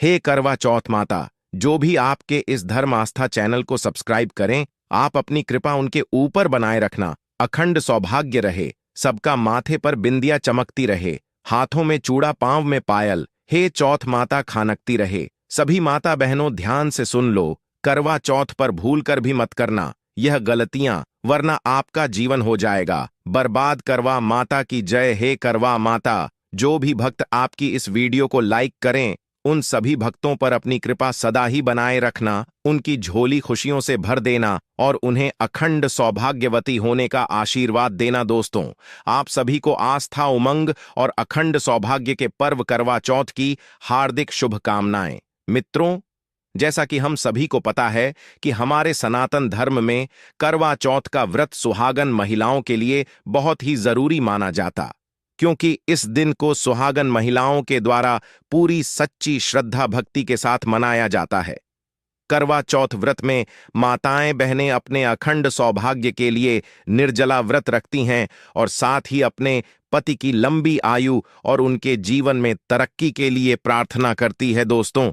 हे करवा चौथ माता, जो भी आपके इस धर्म आस्था चैनल को सब्सक्राइब करें, आप अपनी कृपा उनके ऊपर बनाए रखना। अखंड सौभाग्य रहे, सबका माथे पर बिंदिया चमकती रहे, हाथों में चूड़ा पांव में पायल। हे चौथ माता खानकती रहे। सभी माता बहनों ध्यान से सुन लो, करवा चौथ पर भूल कर भी मत करना यह गलतियां, वरना आपका जीवन हो जाएगा बर्बाद। करवा माता की जय। हे करवा माता, जो भी भक्त आपकी इस वीडियो को लाइक करें, उन सभी भक्तों पर अपनी कृपा सदा ही बनाए रखना, उनकी झोली खुशियों से भर देना और उन्हें अखंड सौभाग्यवती होने का आशीर्वाद देना। दोस्तों, आप सभी को आस्था, उमंग और अखंड सौभाग्य के पर्व करवा चौथ की हार्दिक शुभकामनाएं। मित्रों, जैसा कि हम सभी को पता है कि हमारे सनातन धर्म में करवा चौथ का व्रत सुहागन महिलाओं के लिए बहुत ही जरूरी माना जाता, क्योंकि इस दिन को सुहागन महिलाओं के द्वारा पूरी सच्ची श्रद्धा भक्ति के साथ मनाया जाता है। करवा चौथ व्रत में माताएं बहनें अपने अखंड सौभाग्य के लिए निर्जला व्रत रखती हैं और साथ ही अपने पति की लंबी आयु और उनके जीवन में तरक्की के लिए प्रार्थना करती है। दोस्तों,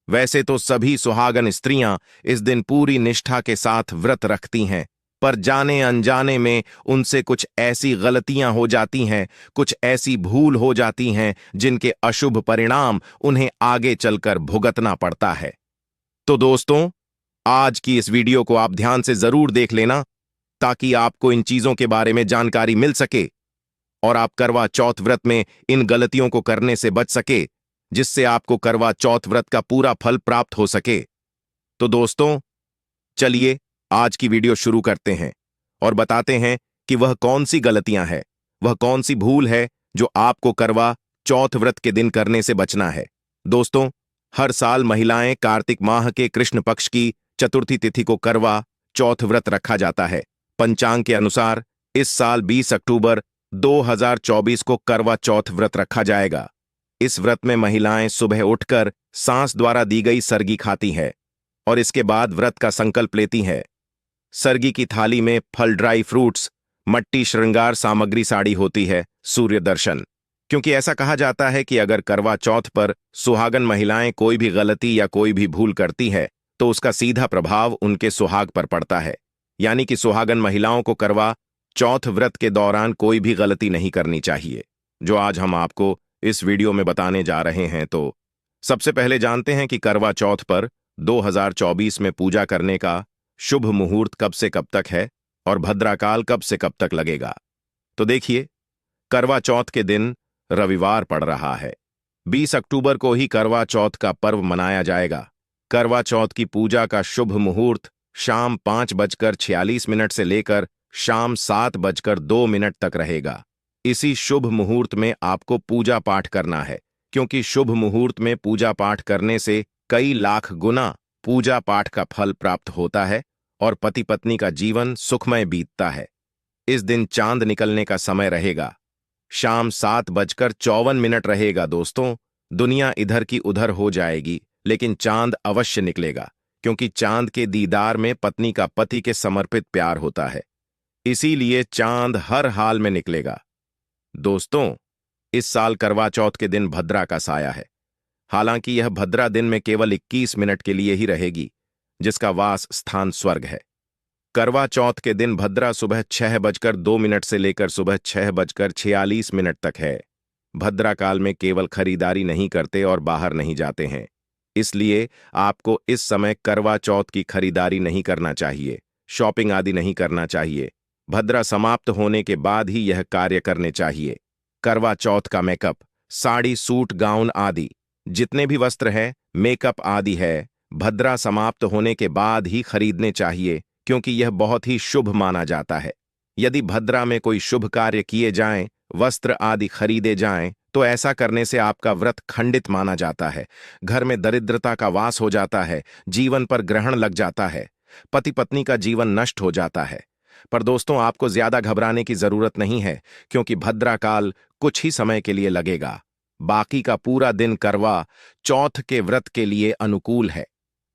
वैसे तो सभी सुहागन स्त्रियां इस दिन पूरी निष्ठा के साथ व्रत रखती हैं, पर जाने अनजाने में उनसे कुछ ऐसी गलतियां हो जाती हैं, कुछ ऐसी भूल हो जाती हैं जिनके अशुभ परिणाम उन्हें आगे चलकर भुगतना पड़ता है। तो दोस्तों, आज की इस वीडियो को आप ध्यान से जरूर देख लेना, ताकि आपको इन चीजों के बारे में जानकारी मिल सके और आप करवा चौथ व्रत में इन गलतियों को करने से बच सके, जिससे आपको करवा चौथ व्रत का पूरा फल प्राप्त हो सके। तो दोस्तों, चलिए आज की वीडियो शुरू करते हैं और बताते हैं कि वह कौन सी गलतियां हैं, वह कौन सी भूल है जो आपको करवा चौथ व्रत के दिन करने से बचना है। दोस्तों, हर साल महिलाएं कार्तिक माह के कृष्ण पक्ष की चतुर्थी तिथि को करवा चौथ व्रत रखा जाता है। पंचांग के अनुसार इस साल 20 अक्टूबर 2024 को करवा चौथ व्रत रखा जाएगा। इस व्रत में महिलाएं सुबह उठकर सांस द्वारा दी गई सरगी खाती हैं और इसके बाद व्रत का संकल्प लेती हैं। सरगी की थाली में फल, ड्राई फ्रूट्स, मट्टी, श्रृंगार सामग्री साड़ी होती है, सूर्य दर्शन। क्योंकि ऐसा कहा जाता है कि अगर करवा चौथ पर सुहागन महिलाएं कोई भी गलती या कोई भी भूल करती है तो उसका सीधा प्रभाव उनके सुहाग पर पड़ता है। यानी कि सुहागन महिलाओं को करवा चौथ व्रत के दौरान कोई भी गलती नहीं करनी चाहिए, जो आज हम आपको इस वीडियो में बताने जा रहे हैं। तो सबसे पहले जानते हैं कि करवा चौथ पर 2024 में पूजा करने का शुभ मुहूर्त कब से कब तक है और भद्राकाल कब से कब तक लगेगा। तो देखिए, करवा चौथ के दिन रविवार पड़ रहा है। 20 अक्टूबर को ही करवा चौथ का पर्व मनाया जाएगा। करवा चौथ की पूजा का शुभ मुहूर्त शाम 5:46 से लेकर शाम 7:02 तक रहेगा। इसी शुभ मुहूर्त में आपको पूजा पाठ करना है, क्योंकि शुभ मुहूर्त में पूजा पाठ करने से कई लाख गुना पूजा पाठ का फल प्राप्त होता है और पति पत्नी का जीवन सुखमय बीतता है। इस दिन चांद निकलने का समय रहेगा, शाम 7:54 रहेगा। दोस्तों, दुनिया इधर की उधर हो जाएगी, लेकिन चांद अवश्य निकलेगा, क्योंकि चांद के दीदार में पत्नी का पति के समर्पित प्यार होता है। इसीलिए चांद हर हाल में निकलेगा। दोस्तों, इस साल करवा चौथ के दिन भद्रा का साया है। हालांकि यह भद्रा दिन में केवल 21 मिनट के लिए ही रहेगी, जिसका वास स्थान स्वर्ग है। करवा चौथ के दिन भद्रा सुबह 6:02 से लेकर सुबह 6:46 तक है। भद्रा काल में केवल खरीदारी नहीं करते और बाहर नहीं जाते हैं, इसलिए आपको इस समय करवा चौथ की खरीदारी नहीं करना चाहिए, शॉपिंग आदि नहीं करना चाहिए। भद्रा समाप्त होने के बाद ही यह कार्य करने चाहिए। करवा चौथ का मेकअप, साड़ी, सूट, गाउन आदि जितने भी वस्त्र हैं, मेकअप आदि है, भद्रा समाप्त होने के बाद ही खरीदने चाहिए, क्योंकि यह बहुत ही शुभ माना जाता है। यदि भद्रा में कोई शुभ कार्य किए जाएं, वस्त्र आदि खरीदे जाएं, तो ऐसा करने से आपका व्रत खंडित माना जाता है, घर में दरिद्रता का वास हो जाता है, जीवन पर ग्रहण लग जाता है, पति पत्नी का जीवन नष्ट हो जाता है। पर दोस्तों, आपको ज्यादा घबराने की जरूरत नहीं है, क्योंकि भद्रा काल कुछ ही समय के लिए लगेगा। बाकी का पूरा दिन करवा चौथ के व्रत के लिए अनुकूल है।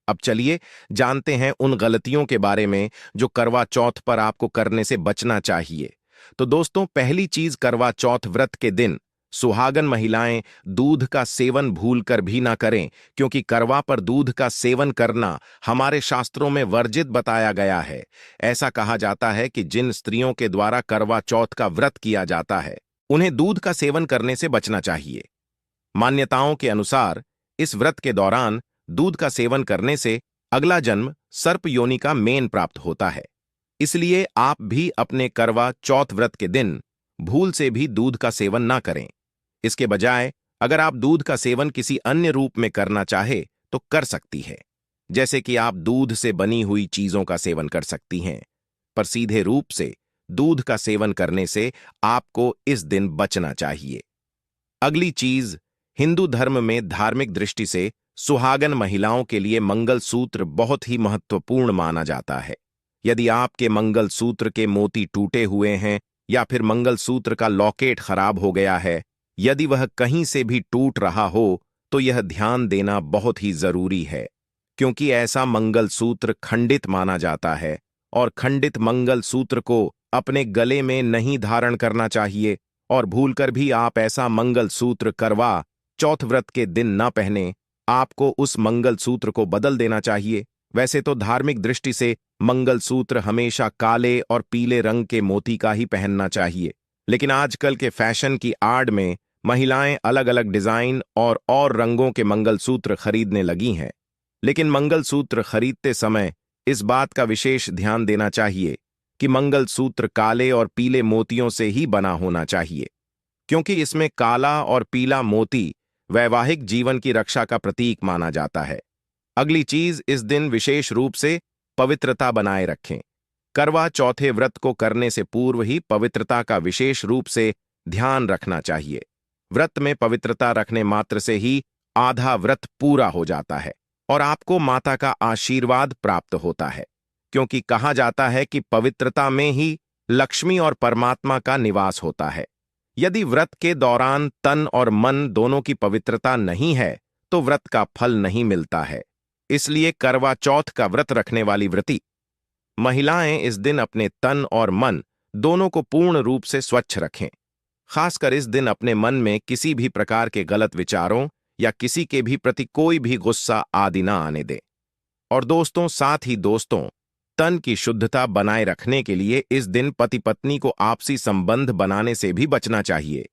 अब चलिए जानते हैं उन गलतियों के बारे में जो करवा चौथ पर आपको करने से बचना चाहिए। तो दोस्तों, पहली चीज, करवा चौथ व्रत के दिन सुहागन महिलाएं दूध का सेवन भूलकर भी ना करें, क्योंकि करवा पर दूध का सेवन करना हमारे शास्त्रों में वर्जित बताया गया है। ऐसा कहा जाता है कि जिन स्त्रियों के द्वारा करवा चौथ का व्रत किया जाता है, उन्हें दूध का सेवन करने से बचना चाहिए। मान्यताओं के अनुसार इस व्रत के दौरान दूध का सेवन करने से अगला जन्म सर्प योनि का मेन प्राप्त होता है। इसलिए आप भी अपने करवा चौथ व्रत के दिन भूल से भी दूध का सेवन ना करें। इसके बजाय अगर आप दूध का सेवन किसी अन्य रूप में करना चाहे तो कर सकती है, जैसे कि आप दूध से बनी हुई चीजों का सेवन कर सकती हैं, पर सीधे रूप से दूध का सेवन करने से आपको इस दिन बचना चाहिए। अगली चीज, हिंदू धर्म में धार्मिक दृष्टि से सुहागन महिलाओं के लिए मंगल सूत्र बहुत ही महत्वपूर्ण माना जाता है। यदि आपके मंगल सूत्र के मोती टूटे हुए हैं या फिर मंगल सूत्र का लॉकेट खराब हो गया है, यदि वह कहीं से भी टूट रहा हो, तो यह ध्यान देना बहुत ही जरूरी है, क्योंकि ऐसा मंगल सूत्र खंडित माना जाता है और खंडित मंगल सूत्र को अपने गले में नहीं धारण करना चाहिए। और भूलकर भी आप ऐसा मंगल सूत्र करवा चौथ व्रत के दिन न पहने, आपको उस मंगल सूत्र को बदल देना चाहिए। वैसे तो धार्मिक दृष्टि से मंगल सूत्र हमेशा काले और पीले रंग के मोती का ही पहनना चाहिए, लेकिन आजकल के फैशन की आड़ में महिलाएं अलग अलग डिजाइन और रंगों के मंगल सूत्र खरीदने लगी हैं। लेकिन मंगल सूत्र खरीदते समय इस बात का विशेष ध्यान देना चाहिए कि मंगल सूत्र काले और पीले मोतियों से ही बना होना चाहिए, क्योंकि इसमें काला और पीला मोती वैवाहिक जीवन की रक्षा का प्रतीक माना जाता है। अगली चीज, इस दिन विशेष रूप से पवित्रता बनाए रखें। करवा चौथे व्रत को करने से पूर्व ही पवित्रता का विशेष रूप से ध्यान रखना चाहिए। व्रत में पवित्रता रखने मात्र से ही आधा व्रत पूरा हो जाता है और आपको माता का आशीर्वाद प्राप्त होता है, क्योंकि कहा जाता है कि पवित्रता में ही लक्ष्मी और परमात्मा का निवास होता है। यदि व्रत के दौरान तन और मन दोनों की पवित्रता नहीं है तो व्रत का फल नहीं मिलता है। इसलिए करवा चौथ का व्रत रखने वाली व्रती महिलाएं इस दिन अपने तन और मन दोनों को पूर्ण रूप से स्वच्छ रखें। खासकर इस दिन अपने मन में किसी भी प्रकार के गलत विचारों या किसी के भी प्रति कोई भी गुस्सा आदि ना आने दें। और दोस्तों, साथ ही दोस्तों, तन की शुद्धता बनाए रखने के लिए इस दिन पति पत्नी को आपसी संबंध बनाने से भी बचना चाहिए।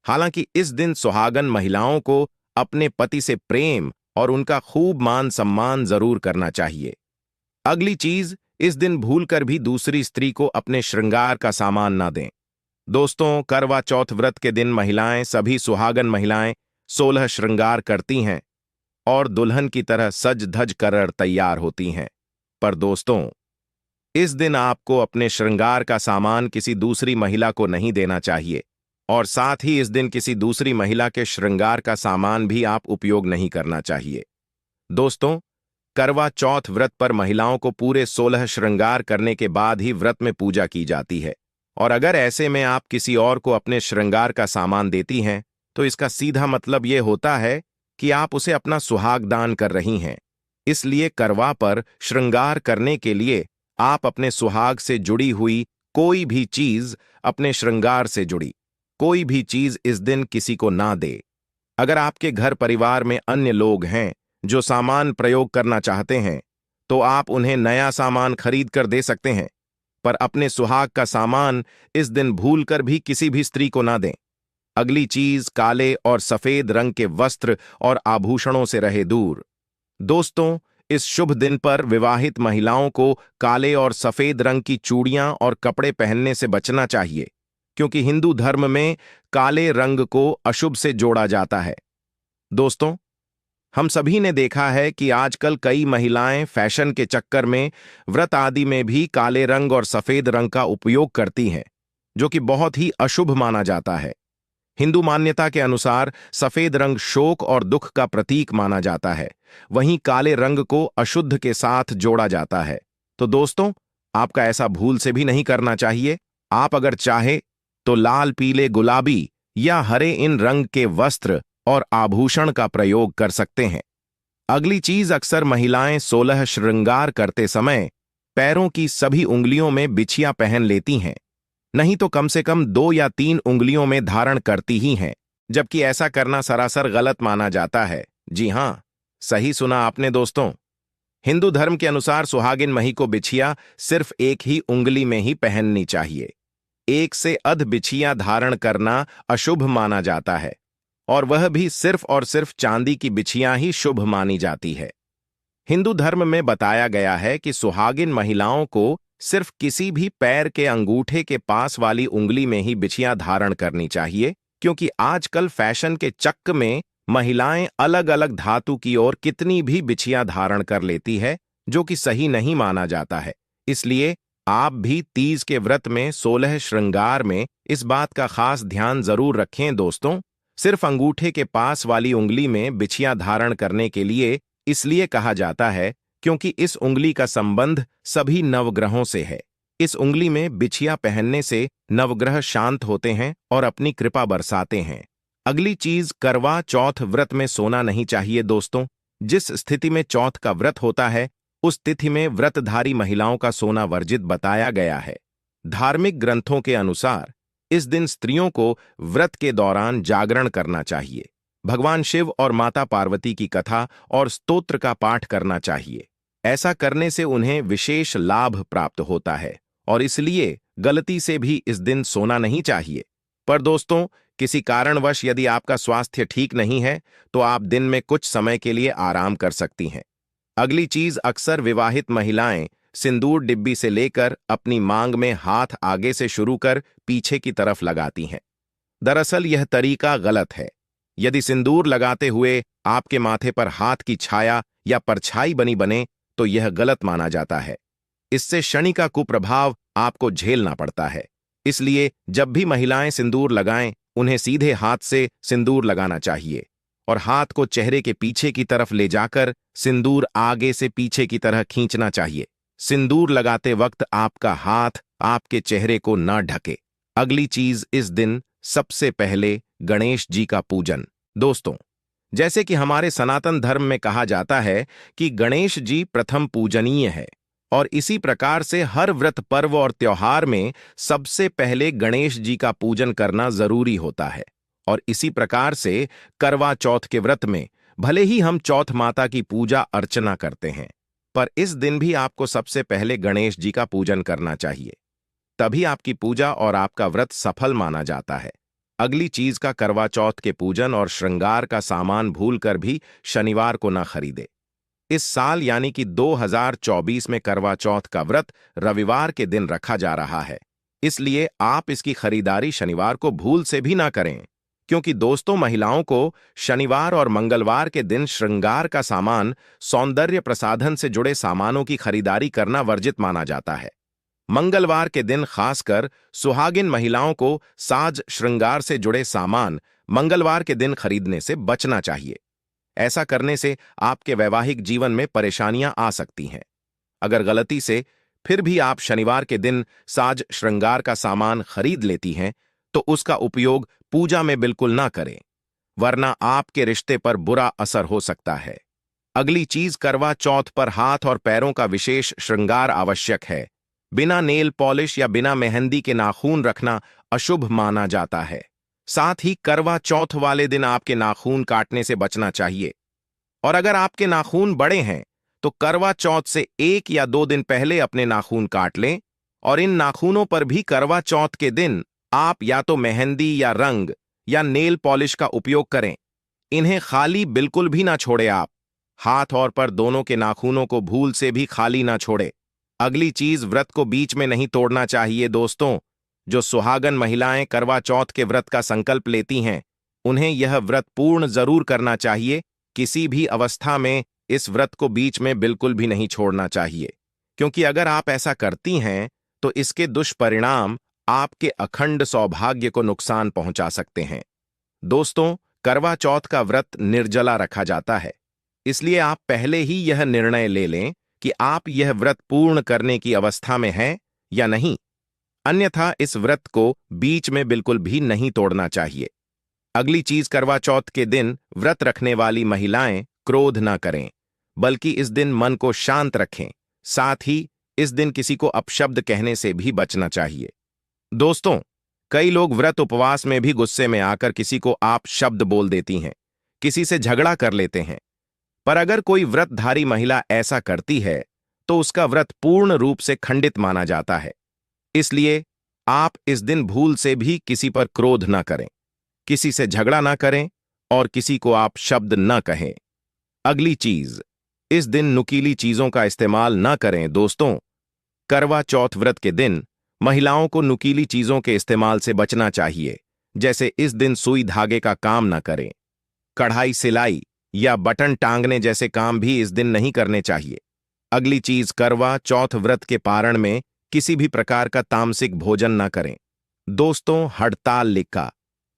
हालांकि इस दिन सुहागन महिलाओं को अपने पति से प्रेम और उनका खूब मान सम्मान जरूर करना चाहिए। अगली चीज, इस दिन भूलकर भी दूसरी स्त्री को अपने श्रृंगार का सामान ना दें। दोस्तों, करवा चौथ व्रत के दिन महिलाएं, सभी सुहागन महिलाएं 16 श्रृंगार करती हैं और दुल्हन की तरह सज धज कर तैयार होती हैं। पर दोस्तों, इस दिन आपको अपने श्रृंगार का सामान किसी दूसरी महिला को नहीं देना चाहिए और साथ ही इस दिन किसी दूसरी महिला के श्रृंगार का सामान भी आप उपयोग नहीं करना चाहिए। दोस्तों, करवा चौथ व्रत पर महिलाओं को पूरे 16 श्रृंगार करने के बाद ही व्रत में पूजा की जाती है, और अगर ऐसे में आप किसी और को अपने श्रृंगार का सामान देती हैं तो इसका सीधा मतलब यह होता है कि आप उसे अपना सुहाग दान कर रही हैं। इसलिए करवा पर श्रृंगार करने के लिए आप अपने सुहाग से जुड़ी हुई कोई भी चीज, अपने श्रृंगार से जुड़ी कोई भी चीज इस दिन किसी को ना दे। अगर आपके घर परिवार में अन्य लोग हैं जो सामान प्रयोग करना चाहते हैं तो आप उन्हें नया सामान खरीद कर दे सकते हैं, पर अपने सुहाग का सामान इस दिन भूलकर भी किसी भी स्त्री को ना दें। अगली चीज, काले और सफेद रंग के वस्त्र और आभूषणों से रहे दूर। दोस्तों, इस शुभ दिन पर विवाहित महिलाओं को काले और सफेद रंग की चूड़ियां और कपड़े पहनने से बचना चाहिए, क्योंकि हिंदू धर्म में काले रंग को अशुभ से जोड़ा जाता है। दोस्तों, हम सभी ने देखा है कि आजकल कई महिलाएं फैशन के चक्कर में व्रत आदि में भी काले रंग और सफेद रंग का उपयोग करती हैं, जो कि बहुत ही अशुभ माना जाता है। हिंदू मान्यता के अनुसार सफेद रंग शोक और दुख का प्रतीक माना जाता है, वहीं काले रंग को अशुद्ध के साथ जोड़ा जाता है। तो दोस्तों, आपका ऐसा भूल से भी नहीं करना चाहिए। आप अगर चाहे तो लाल, पीले, गुलाबी या हरे इन रंग के वस्त्र और आभूषण का प्रयोग कर सकते हैं। अगली चीज, अक्सर महिलाएं 16 श्रृंगार करते समय पैरों की सभी उंगलियों में बिछिया पहन लेती हैं, नहीं तो कम से कम 2 या 3 उंगलियों में धारण करती ही हैं। जबकि ऐसा करना सरासर गलत माना जाता है। जी हां, सही सुना आपने दोस्तों। हिंदू धर्म के अनुसार सुहागिन मही को बिछिया सिर्फ एक ही उंगली में ही पहननी चाहिए। एक से अध बिछिया धारण करना अशुभ माना जाता है, और वह भी सिर्फ और सिर्फ चांदी की बिछिया ही शुभ मानी जाती है। हिंदू धर्म में बताया गया है कि सुहागिन महिलाओं को सिर्फ किसी भी पैर के अंगूठे के पास वाली उंगली में ही बिछिया धारण करनी चाहिए, क्योंकि आजकल फैशन के चक्क में महिलाएं अलग अलग धातु की ओर कितनी भी बिछिया धारण कर लेती है, जो कि सही नहीं माना जाता है। इसलिए आप भी तीज के व्रत में 16 श्रृंगार में इस बात का खास ध्यान जरूर रखें दोस्तों। सिर्फ अंगूठे के पास वाली उंगली में बिछिया धारण करने के लिए इसलिए कहा जाता है क्योंकि इस उंगली का संबंध सभी नवग्रहों से है। इस उंगली में बिछिया पहनने से नवग्रह शांत होते हैं और अपनी कृपा बरसाते हैं। अगली चीज, करवा चौथ व्रत में सोना नहीं चाहिए दोस्तों। जिस स्थिति में चौथ का व्रत होता है, उस तिथि में व्रतधारी महिलाओं का सोना वर्जित बताया गया है। धार्मिक ग्रंथों के अनुसार इस दिन स्त्रियों को व्रत के दौरान जागरण करना चाहिए, भगवान शिव और माता पार्वती की कथा और स्तोत्र का पाठ करना चाहिए। ऐसा करने से उन्हें विशेष लाभ प्राप्त होता है, और इसलिए गलती से भी इस दिन सोना नहीं चाहिए। पर दोस्तों, किसी कारणवश यदि आपका स्वास्थ्य ठीक नहीं है, तो आप दिन में कुछ समय के लिए आराम कर सकती हैं। अगली चीज, अक्सर विवाहित महिलाएं सिंदूर डिब्बी से लेकर अपनी मांग में हाथ आगे से शुरू कर पीछे की तरफ लगाती हैं। दरअसल यह तरीका गलत है। यदि सिंदूर लगाते हुए आपके माथे पर हाथ की छाया या परछाई बने तो यह गलत माना जाता है। इससे शनि का कुप्रभाव आपको झेलना पड़ता है। इसलिए जब भी महिलाएं सिंदूर लगाएं, उन्हें सीधे हाथ से सिंदूर लगाना चाहिए और हाथ को चेहरे के पीछे की तरफ ले जाकर सिंदूर आगे से पीछे की तरह खींचना चाहिए। सिंदूर लगाते वक्त आपका हाथ आपके चेहरे को न ढके। अगली चीज, इस दिन सबसे पहले गणेश जी का पूजन। दोस्तों, जैसे कि हमारे सनातन धर्म में कहा जाता है कि गणेश जी प्रथम पूजनीय है, और इसी प्रकार से हर व्रत पर्व और त्योहार में सबसे पहले गणेश जी का पूजन करना जरूरी होता है। और इसी प्रकार से करवा चौथ के व्रत में भले ही हम चौथ माता की पूजा अर्चना करते हैं, पर इस दिन भी आपको सबसे पहले गणेश जी का पूजन करना चाहिए। तभी आपकी पूजा और आपका व्रत सफल माना जाता है। अगली चीज का, करवा चौथ के पूजन और श्रृंगार का सामान भूलकर भी शनिवार को न खरीदे। इस साल यानी कि 2024 में करवा चौथ का व्रत रविवार के दिन रखा जा रहा है। इसलिए आप इसकी खरीदारी शनिवार को भूल से भी ना करें, क्योंकि दोस्तों, महिलाओं को शनिवार और मंगलवार के दिन श्रृंगार का सामान, सौंदर्य प्रसाधन से जुड़े सामानों की खरीदारी करना वर्जित माना जाता है। मंगलवार के दिन खासकर सुहागिन महिलाओं को साज श्रृंगार से जुड़े सामान मंगलवार के दिन खरीदने से बचना चाहिए। ऐसा करने से आपके वैवाहिक जीवन में परेशानियां आ सकती हैं। अगर गलती से फिर भी आप शनिवार के दिन साज श्रृंगार का सामान खरीद लेती हैं, तो उसका उपयोग पूजा में बिल्कुल ना करें, वरना आपके रिश्ते पर बुरा असर हो सकता है। अगली चीज, करवा चौथ पर हाथ और पैरों का विशेष श्रृंगार आवश्यक है। बिना नेल पॉलिश या बिना मेहंदी के नाखून रखना अशुभ माना जाता है। साथ ही करवा चौथ वाले दिन आपके नाखून काटने से बचना चाहिए। और अगर आपके नाखून बड़े हैं, तो करवा चौथ से 1 या 2 दिन पहले अपने नाखून काट लें, और इन नाखूनों पर भी करवा चौथ के दिन आप या तो मेहंदी या रंग या नेल पॉलिश का उपयोग करें। इन्हें खाली बिल्कुल भी ना छोड़े। आप हाथ और पर दोनों के नाखूनों को भूल से भी खाली ना छोड़े। अगली चीज, व्रत को बीच में नहीं तोड़ना चाहिए दोस्तों। जो सुहागन महिलाएं करवा चौथ के व्रत का संकल्प लेती हैं, उन्हें यह व्रत पूर्ण जरूर करना चाहिए। किसी भी अवस्था में इस व्रत को बीच में बिल्कुल भी नहीं छोड़ना चाहिए, क्योंकि अगर आप ऐसा करती हैं तो इसके दुष्परिणाम आपके अखंड सौभाग्य को नुकसान पहुंचा सकते हैं। दोस्तों, करवा चौथ का व्रत निर्जला रखा जाता है, इसलिए आप पहले ही यह निर्णय ले लें कि आप यह व्रत पूर्ण करने की अवस्था में हैं या नहीं। अन्यथा इस व्रत को बीच में बिल्कुल भी नहीं तोड़ना चाहिए। अगली चीज, करवा चौथ के दिन व्रत रखने वाली महिलाएं क्रोध ना करें, बल्कि इस दिन मन को शांत रखें। साथ ही इस दिन किसी को अपशब्द कहने से भी बचना चाहिए। दोस्तों, कई लोग व्रत उपवास में भी गुस्से में आकर किसी को आप शब्द बोल देती हैं, किसी से झगड़ा कर लेते हैं। पर अगर कोई व्रतधारी महिला ऐसा करती है तो उसका व्रत पूर्ण रूप से खंडित माना जाता है। इसलिए आप इस दिन भूल से भी किसी पर क्रोध न करें, किसी से झगड़ा न करें और किसी को आप शब्द न कहें। अगली चीज, इस दिन नुकीली चीजों का इस्तेमाल न करें। दोस्तों, करवा चौथ व्रत के दिन महिलाओं को नुकीली चीजों के इस्तेमाल से बचना चाहिए, जैसे इस दिन सुई धागे का काम न करें। कढ़ाई, सिलाई या बटन टांगने जैसे काम भी इस दिन नहीं करने चाहिए। अगली चीज, करवा चौथ व्रत के पारण में किसी भी प्रकार का तामसिक भोजन न करें। दोस्तों, हड़ताल लिखा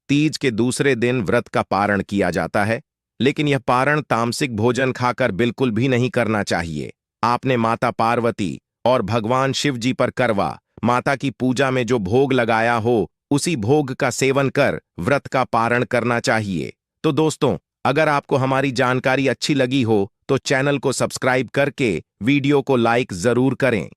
तीज के दूसरे दिन व्रत का पारण किया जाता है, लेकिन यह पारण तामसिक भोजन खाकर बिल्कुल भी नहीं करना चाहिए। आपने माता पार्वती और भगवान शिव जी पर करवा माता की पूजा में जो भोग लगाया हो, उसी भोग का सेवन कर व्रत का पारण करना चाहिए। तो दोस्तों, अगर आपको हमारी जानकारी अच्छी लगी हो तो चैनल को सब्सक्राइब करके वीडियो को लाइक जरूर करें।